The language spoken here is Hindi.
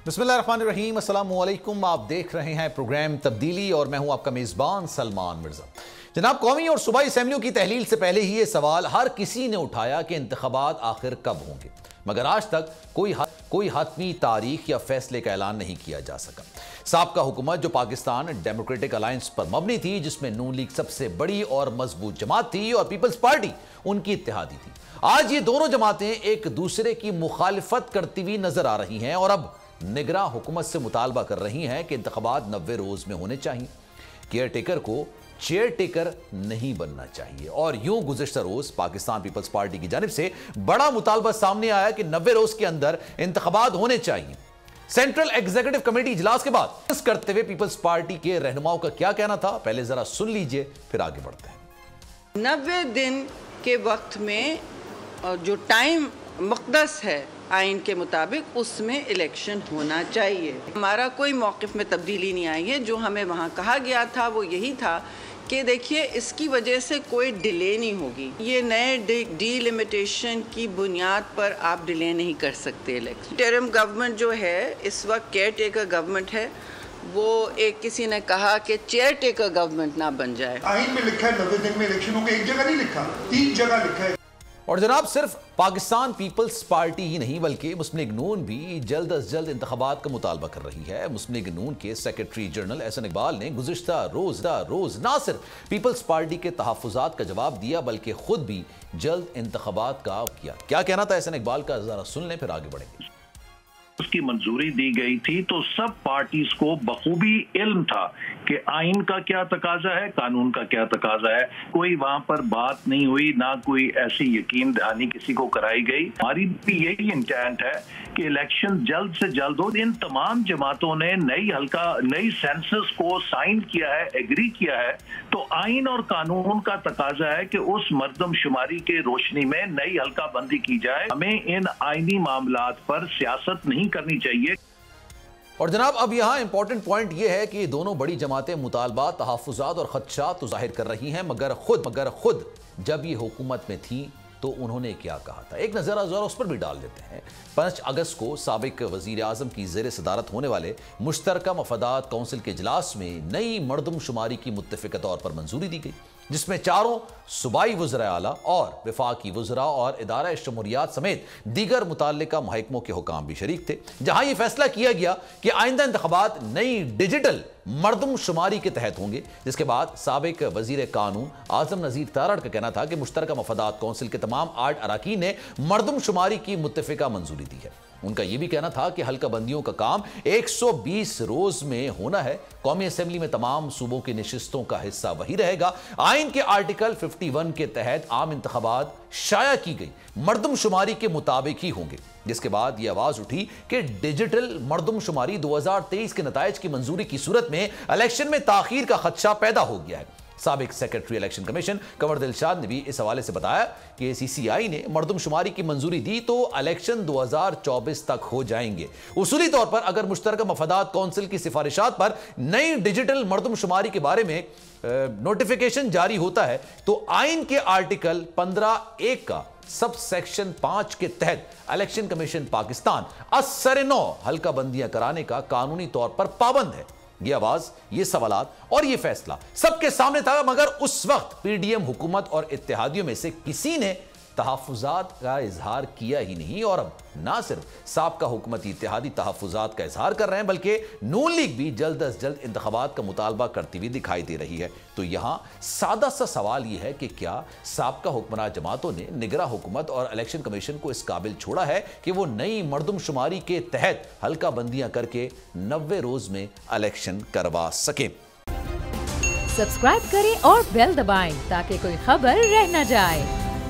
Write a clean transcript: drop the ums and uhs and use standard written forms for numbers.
बिस्मिल्लाहिर्रहमानिर्रहीम, अस्सलामु अलैकुम। आप देख रहे हैं प्रोग्राम तब्दीली और मैं हूं आपका मेज़बान सलमान मिर्जा। जनाब, कौमी और सूबाई असेंबलियों की तहलील से पहले ही ये सवाल हर किसी ने उठाया कि इंतखाबात आखिर कब होंगे, मगर आज तक कोई हतमी तारीख या फैसले का ऐलान नहीं किया जा सका। साबका हुकूमत जो पाकिस्तान डेमोक्रेटिक अलायंस पर मबनी थी, जिसमें नून लीग सबसे बड़ी और मजबूत जमात थी और पीपल्स पार्टी उनकी इत्तेहादी थी, आज ये दोनों जमातें एक दूसरे की मुखालिफत करती हुई नजर आ रही हैं और अब निगरां हुकूमत से मुतालबा कर रही हैं कि इंतखाबात 90 रोज में होने चाहिए। केयर टेकर को चेयर टेकर नहीं बनना चाहिए और यूं गुज़िश्ता रोज पाकिस्तान पीपल्स पार्टी की जानिब से बड़ा मुतालबा सामने आया कि 90 रोज के अंदर इंतखाबात होने चाहिए। सेंट्रल एग्जीक्यूटिव कमेटी इजलास के बाद करते हुए पीपल्स पार्टी के रहनुमाओं का क्या कहना था, पहले जरा सुन लीजिए फिर आगे बढ़ते हैं। 90 दिन के वक्त में जो टाइम मुक़द्दस है आइन के मुताबिक, उसमें इलेक्शन होना चाहिए। हमारा कोई मौक़िफ़ में तब्दीली नहीं आई है। जो हमें वहाँ कहा गया था वो यही था कि देखिए, इसकी वजह से कोई डिले नहीं होगी। ये नए डीलिमिटेशन की बुनियाद पर आप डिले नहीं कर सकते इलेक्शन। इंटरिम गवर्नमेंट जो है इस वक्त केयर टेकर गवर्नमेंट है, वो एक किसी ने कहा कि चेयर टेकर गवर्नमेंट ना बन जाए। आइन में लिखा है 90 दिन में इलेक्शन होंगे, एक जगह नहीं लिखा, 3 जगह लिखा है। और जनाब, सिर्फ पाकिस्तान पीपल्स पार्टी ही नहीं बल्कि मुस्लिम लीग नून भी जल्द अज जल्द इंतखाबात का मुतालबा कर रही है। मुस्लिम लीग नून के सेक्रेटरी जनरल एहसन इकबाल ने गुज़िश्ता रोज ना सिर्फ पीपल्स पार्टी के तहफ़्फ़ुज़ात का जवाब दिया बल्कि खुद भी जल्द इंतखाबात का किया। क्या कहना था एहसन इकबाल का, जरा सुन लें फिर आगे बढ़ेंगे। उसकी मंजूरी दी गई थी तो सब पार्टीज को बखूबी इल्म था कि आइन का क्या तकाजा है, कानून का क्या तकाजा है। कोई वहां पर बात नहीं हुई, ना कोई ऐसी यकीन दहानी किसी को कराई गई। हमारी भी यही इंटेंट है कि इलेक्शन जल्द से जल्द हो। इन तमाम जमातों ने नई सेंसस को साइन किया है, एग्री किया है, तो आइन और कानून का तकाजा है कि उस मर्दमशुमारी के रोशनी में नई हल्का बंदी की जाए। हमें इन आइनी मामलात पर सियासत नहीं करनी चाहिए। और जनाब, अब यहां इंपॉर्टेंट पॉइंट यह है कि दोनों बड़ी जमातें मुतालबात, तहफ़्फ़ुज़ात और खदशात तो जाहिर कर रही हैं, मगर खुद जब ये हुकूमत में थी तो उन्होंने क्या कहा था, एक नजर उस पर भी डाल देते हैं। 5 अगस्त को साबिक वज़ीर आज़म की ज़ेर सदारत होने वाले मुश्तरका मफादात कौंसिल के इजलास में नई मर्दमशुमारी की मुत्तफ़िक़ा तौर पर मंजूरी दी गई, जिसमें चारों सूबाई वज़राए आला और वफाकी वज़रा और इदारा शमूरियात समेत दीगर मुताल्लिका महकमों के हुकाम भी शरीक थे। जहां यह फैसला किया गया कि आइंदा इंतखाबात नई डिजिटल मर्दमशुमारी के तहत होंगे, जिसके बाद साबिक वज़ीर कानून आज़म नज़ीर तारड़ का कहना था कि मुश्तरका मफादात कौंसिल के तमाम 8 अराकीन ने मर्दमशुमारी की मुत्तफ़िक़ा मंजूरी दी है। उनका यह भी कहना था कि हल्का बंदियों का काम 120 रोज में होना है। कौमी असेंबली में तमाम सूबों की नशिस्तों का हिस्सा वही रहेगा। आइन के आर्टिकल 51 के तहत आम इंतखाबात शाया की गई मर्दमशुमारी के मुताबिक ही होंगे, जिसके बाद यह आवाज उठी कि डिजिटल मर्दमशुमारी 2023 के नताइज की मंजूरी की सूरत में इलेक्शन में ताखीर का खदशा पैदा हो गया है। साबिक secretary election commission Kanwar Dilshad ने भी इस हवाले से बताया कि सीसीआई ने मर्दमशुमारी की मंजूरी दी तो इलेक्शन 2024 तक हो जाएंगे। उसूली तौर पर अगर मुश्तरका मफादात कौंसिल की सिफारिशात पर नई डिजिटल मर्दमशुमारी के बारे में नोटिफिकेशन जारी होता है तो आइन के आर्टिकल 15(1) का सब सेक्शन 5 के तहत इलेक्शन कमीशन पाकिस्तान असर-ए-नौ हल्का बंदियां कराने का कानूनी तौर पर पाबंद है। ये आवाज, ये सवालात और ये फैसला सबके सामने था, मगर उस वक्त पीडीएम हुकूमत और इत्तेहादियों में से किसी ने तहफ़्फ़ुज़ात का इजहार किया ही नहीं। और अब ना सिर्फ साबका हुकूमती इत्तेहादी तहफ़्फ़ुज़ात का इजहार कर रहे हैं बल्कि नून लीग भी जल्द अज जल्द इंतखाबात का मुतालबा करती हुई दिखाई दे रही है। तो यहां सादा सा सवाल यह है कि क्या साबका हुक्मरान जमातों ने निगरां हुकूमत और इलेक्शन कमीशन को इस काबिल छोड़ा है कि वो नई मर्दमशुमारी के तहत हल्का बंदियां करके 90 रोज में इलेक्शन करवा सकें। सब्सक्राइब करें और बेल दबाएं ताकि कोई खबर रह न जाए।